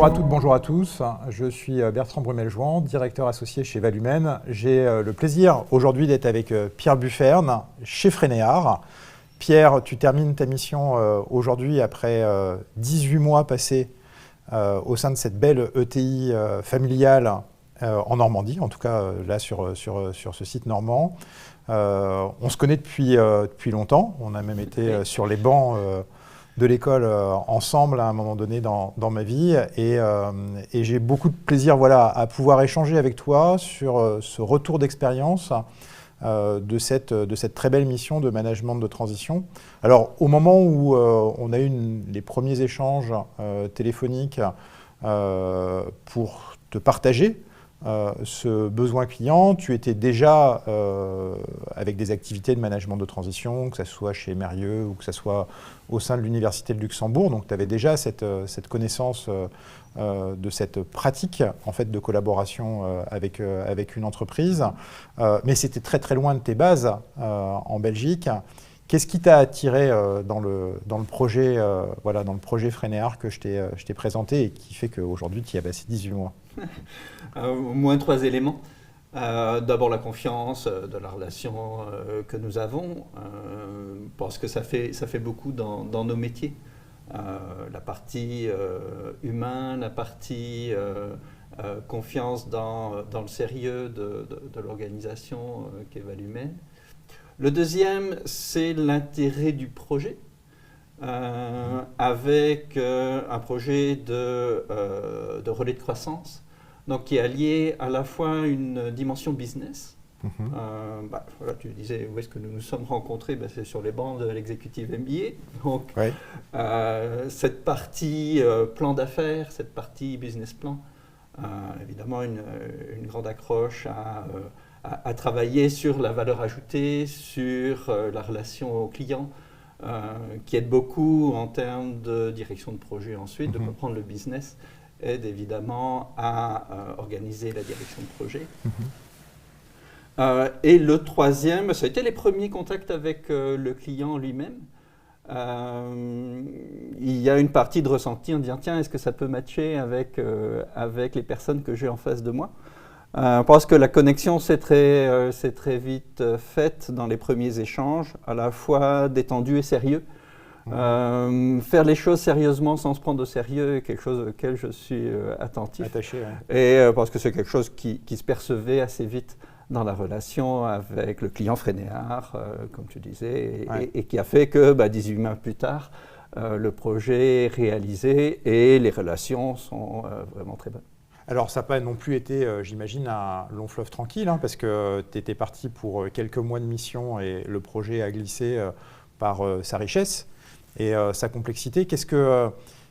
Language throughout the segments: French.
Bonjour à toutes, bonjour à tous. Je suis Bertrand Brumel-Jouan, directeur associé chez Valumène. J'ai le plaisir aujourd'hui d'être avec Pierre Bufferne chez Frénéart. Pierre, tu termines ta mission aujourd'hui après 18 mois passés au sein de cette belle ETI familiale en Normandie, en tout cas là sur ce site normand. On se connaît depuis longtemps, on a même été sur les bancs de l'école ensemble à un moment donné dans ma vie et j'ai beaucoup de plaisir à pouvoir échanger avec toi sur ce retour d'expérience de cette très belle mission de management de transition. Alors au moment où on a eu les premiers échanges téléphoniques pour te partager ce besoin client, tu étais déjà avec des activités de management de transition, que ce soit chez Mérieux ou que ce soit au sein de l'Université de Luxembourg. Donc tu avais déjà cette connaissance de cette pratique en fait, de collaboration avec une entreprise. Mais c'était très très loin de tes bases en Belgique. Qu'est-ce qui t'a attiré dans le projet Frénéart que je t'ai présenté et qui fait qu'aujourd'hui tu y as passé 18 mois? Au moins 3 éléments. D'abord la confiance de la relation que nous avons, parce que ça fait beaucoup dans nos métiers. La partie humain, la partie confiance dans le sérieux de l'organisation qu'est Valumène. Le deuxième, c'est l'intérêt du projet, avec un projet de relais de croissance, donc qui est allié à la fois une dimension business. Tu disais où est-ce que nous nous sommes rencontrés, c'est sur les bancs de l'exécutif MBA. Donc, cette partie plan d'affaires, cette partie business plan, évidemment une grande accroche à travailler sur la valeur ajoutée, sur la relation au client, qui aide beaucoup en termes de direction de projet ensuite, de comprendre le business, aide évidemment à organiser la direction de projet. Et le troisième, ça a été les premiers contacts avec le client lui-même. Il y a une partie de ressenti en disant tiens, est-ce que ça peut matcher avec les personnes que j'ai en face de moi? Parce que la connexion s'est très vite faite dans les premiers échanges, à la fois détendu et sérieux. Faire les choses sérieusement sans se prendre au sérieux est quelque chose auquel je suis attentif. Attaché, ouais. Et parce que c'est quelque chose qui se percevait assez vite dans la relation avec le client Frénéart, comme tu disais, et qui a fait que 18 mois plus tard, le projet est réalisé et les relations sont vraiment très bonnes. Alors, ça n'a pas non plus été, j'imagine, un long fleuve tranquille, parce que tu étais parti pour quelques mois de mission et le projet a glissé par sa richesse et sa complexité. Qu'est-ce que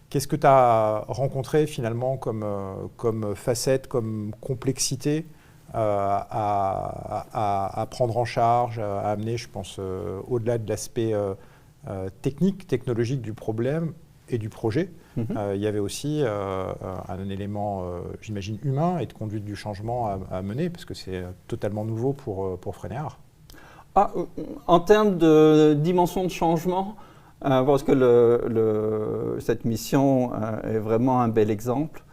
tu as rencontré finalement comme facette, comme complexité à prendre en charge, à amener, je pense, au-delà de l'aspect technologique du problème et du projet? Il y avait aussi un élément, j'imagine, humain et de conduite du changement à mener, parce que c'est totalement nouveau pour Frénéart. En termes de dimension de changement, parce que cette mission est vraiment un bel exemple,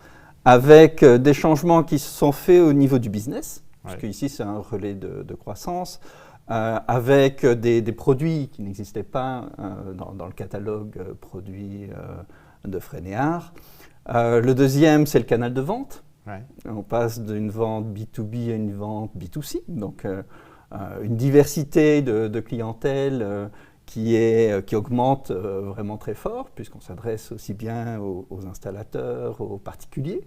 avec des changements qui se sont faits au niveau du business, puisque ici c'est un relais de croissance, avec des produits qui n'existaient pas dans le catalogue produits de Frénéart. Le deuxième, c'est le canal de vente. On passe d'une vente B2B à une vente B2C, donc une diversité de clientèle qui augmente vraiment très fort, puisqu'on s'adresse aussi bien aux installateurs, aux particuliers.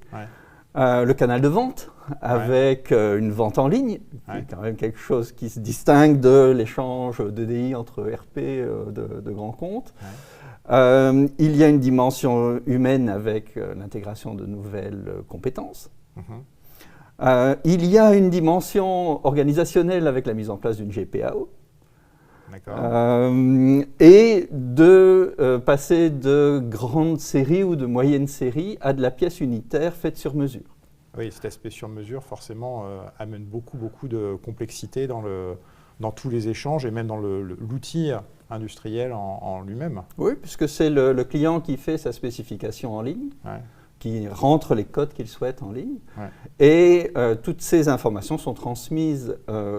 Le canal de vente, avec une vente en ligne, qui est quand même quelque chose qui se distingue de l'échange d'EDI entre RP de grands comptes. Il y a une dimension humaine avec l'intégration de nouvelles compétences. Il y a une dimension organisationnelle avec la mise en place d'une GPAO. Et de passer de grandes séries ou de moyennes séries à de la pièce unitaire faite sur mesure. Oui, cet aspect sur mesure, forcément, amène beaucoup de complexité dans tous les échanges et même dans l'outil industriel en lui-même. Oui, puisque c'est le client qui fait sa spécification en ligne. qui rentrent les codes qu'ils souhaitent en ligne. Ouais. Et toutes ces informations sont transmises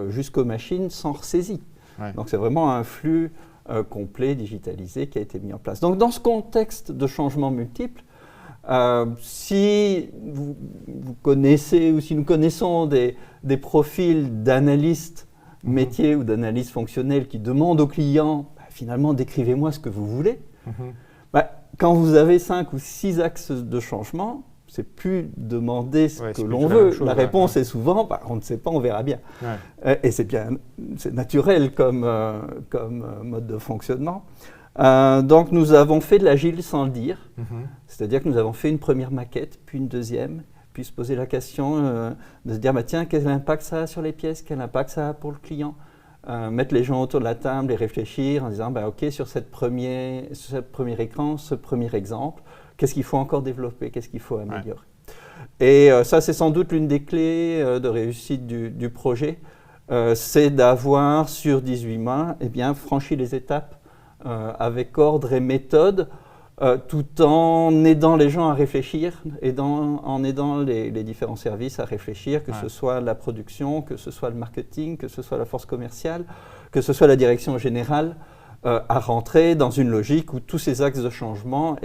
jusqu'aux machines sans ressaisie. Ouais. Donc c'est vraiment un flux complet, digitalisé, qui a été mis en place. Donc dans ce contexte de changements multiples, si vous connaissez ou si nous connaissons des profils d'analystes métiers ou d'analystes fonctionnels qui demandent aux clients, finalement, décrivez-moi ce que vous voulez, quand vous avez 5 ou 6 axes de changement, c'est plus demander ce que l'on veut. La réponse est souvent, on ne sait pas, on verra bien. Ouais. Et c'est naturel comme mode de fonctionnement. Donc nous avons fait de l'agile sans le dire, c'est-à-dire que nous avons fait une première maquette, puis une deuxième, puis se poser la question de se dire, tiens, quel impact ça a sur les pièces, quel impact ça a pour le client, mettre les gens autour de la table et réfléchir en disant, ok, sur ce premier écran, ce premier exemple, qu'est-ce qu'il faut encore développer, qu'est-ce qu'il faut améliorer. Ouais. Et ça, c'est sans doute l'une des clés de réussite du projet, c'est d'avoir sur 18 mois franchi les étapes avec ordre et méthode, tout en aidant les gens à réfléchir et en aidant les différents services à réfléchir, que ce soit la production, que ce soit le marketing, que ce soit la force commerciale, que ce soit la direction générale, à rentrer dans une logique où tous ces axes de changement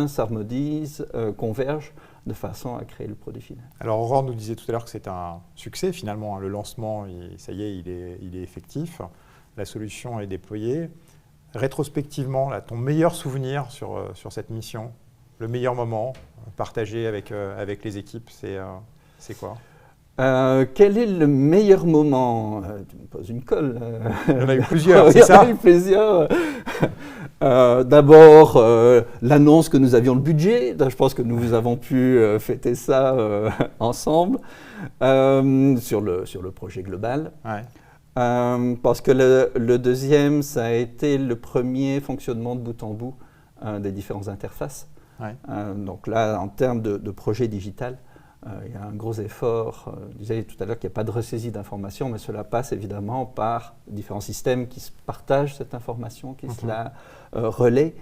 s'harmonisent, convergent de façon à créer le produit final. Alors Aurore nous disait tout à l'heure que c'est un succès finalement, le lancement, ça y est, il est effectif, la solution est déployée. Rétrospectivement, là, ton meilleur souvenir sur cette mission, le meilleur moment partagé avec les équipes, c'est quoi? Quel est le meilleur moment? Tu me poses une colle. Il y en a eu plusieurs, c'est ça? Il y en a eu plusieurs. D'abord, l'annonce que nous avions le budget. Je pense que nous avons pu fêter ça ensemble sur le projet global. Ouais. Parce que le deuxième, ça a été le premier fonctionnement de bout en bout des différentes interfaces. Ouais. Donc là, en termes de projet digital, il y a un gros effort. Je disais tout à l'heure qu'il n'y a pas de ressaisie d'informations, mais cela passe évidemment par différents systèmes qui se partagent cette information, qui se la relaient.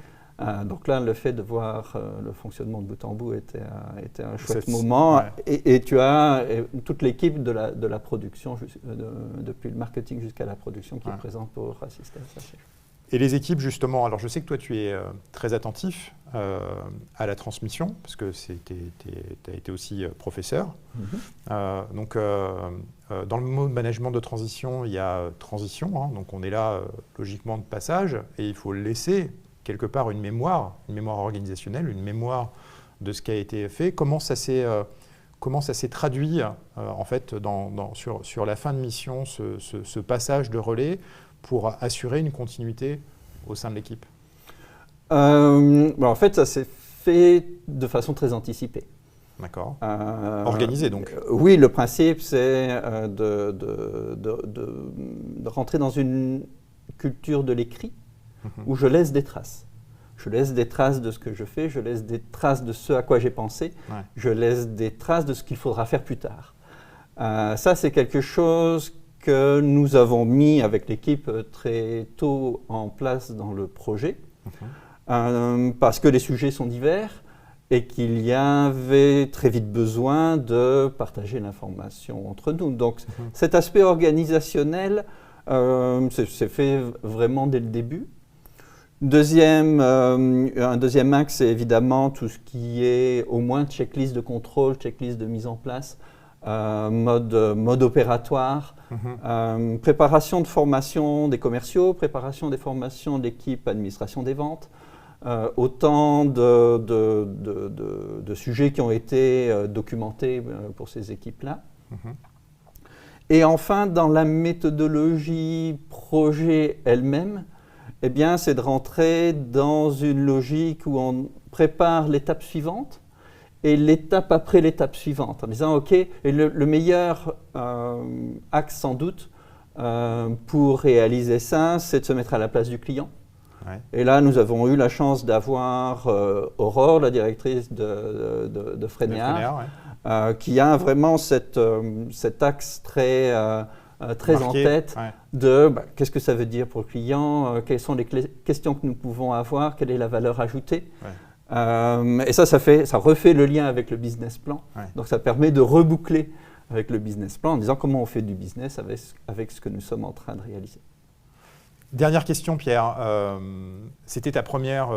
Donc là, le fait de voir le fonctionnement de bout en bout était un chouette moment. Ouais. Et tu as toute l'équipe de la production, depuis le marketing jusqu'à la production, qui est présente pour assister à ça. Et les équipes, justement, alors je sais que toi, tu es très attentif à la transmission, parce que tu as été aussi professeur. Donc, dans le mot de management de transition, il y a transition, donc on est là, logiquement, de passage, et il faut laisser quelque part une mémoire organisationnelle, une mémoire de ce qui a été fait. Comment ça s'est traduit en fait sur la fin de mission, ce passage de relais pour assurer une continuité au sein de l'équipe? En fait, ça s'est fait de façon très anticipée. D'accord. Organisé donc. Oui, le principe c'est de rentrer dans une culture de l'écrit, où je laisse des traces. Je laisse des traces de ce que je fais, je laisse des traces de ce à quoi j'ai pensé, je laisse des traces de ce qu'il faudra faire plus tard. Ça, c'est quelque chose que nous avons mis avec l'équipe très tôt en place dans le projet, parce que les sujets sont divers et qu'il y avait très vite besoin de partager l'information entre nous. Donc cet aspect organisationnel c'est fait vraiment dès le début. Un deuxième axe, c'est évidemment tout ce qui est au moins checklist de contrôle, checklist de mise en place, mode opératoire, préparation de formation des commerciaux, préparation des formations de l'équipe administration des ventes, autant de sujets qui ont été documentés pour ces équipes-là. Et enfin, dans la méthodologie projet elle-même, c'est de rentrer dans une logique où on prépare l'étape suivante et l'étape après l'étape suivante, en disant OK, et le meilleur axe sans doute pour réaliser ça, c'est de se mettre à la place du client. Ouais. Et là, nous avons eu la chance d'avoir Aurore, la directrice de Frénéard, qui a vraiment cet axe très marqué, en tête de qu'est-ce que ça veut dire pour le client, quelles sont les questions que nous pouvons avoir, quelle est la valeur ajoutée. Et ça refait le lien avec le business plan. Ouais. Donc ça permet de reboucler avec le business plan en disant comment on fait du business avec ce que nous sommes en train de réaliser. Dernière question, Pierre. C'était ta première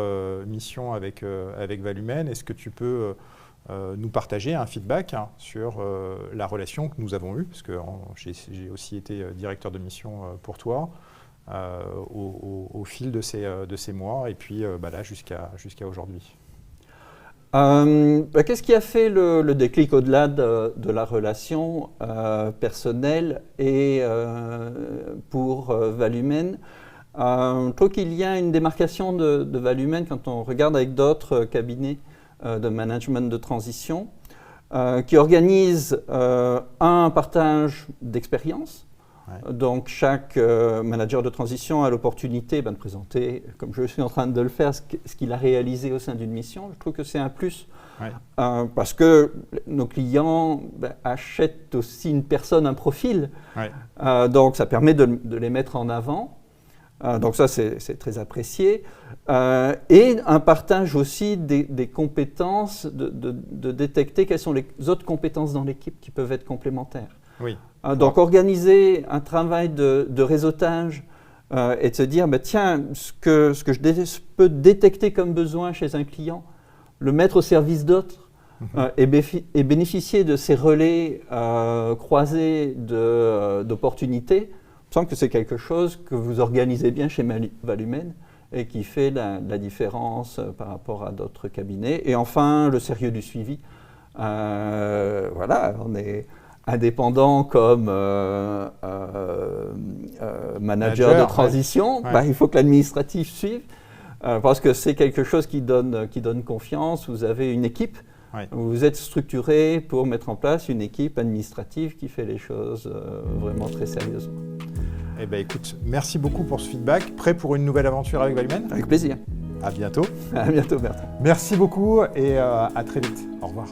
mission avec Valumène. Est-ce que tu peux nous partager un feedback sur la relation que nous avons eue, parce que j'ai aussi été directeur de mission pour toi au fil de ces mois et puis là jusqu'à aujourd'hui. Qu'est-ce qui a fait le déclic au-delà de la relation personnelle et pour Valumène? Je trouve qu'il y a une démarcation de Valumène quand on regarde avec d'autres cabinets de management de transition qui organisent un partage d'expérience. Ouais. Donc chaque manager de transition a l'opportunité de présenter, comme je suis en train de le faire, ce qu'il a réalisé au sein d'une mission. Je trouve que c'est un plus ouais. Parce que nos clients achètent aussi une personne, un profil. Ouais. Donc ça permet de les mettre en avant. Donc ça, c'est très apprécié. Et un partage aussi des compétences, de détecter quelles sont les autres compétences dans l'équipe qui peuvent être complémentaires. Oui. Donc organiser un travail de réseautage et de se dire, tiens, ce que je peux détecter comme besoin chez un client, le mettre au service d'autres et bénéficier de ces relais croisés d'opportunités. Il me semble que c'est quelque chose que vous organisez bien chez Valumène et qui fait la différence par rapport à d'autres cabinets. Et enfin, le sérieux du suivi. Voilà, on est indépendant comme manager de transition. Ouais. Il faut que l'administratif suive parce que c'est quelque chose qui donne confiance. Vous avez une équipe. Ouais. Vous êtes structuré pour mettre en place une équipe administrative qui fait les choses vraiment très sérieusement. Eh bien, écoute, merci beaucoup pour ce feedback. Prêt pour une nouvelle aventure avec Valumène ? Avec plaisir. À bientôt. À bientôt, Bertrand. Merci beaucoup et à très vite. Au revoir.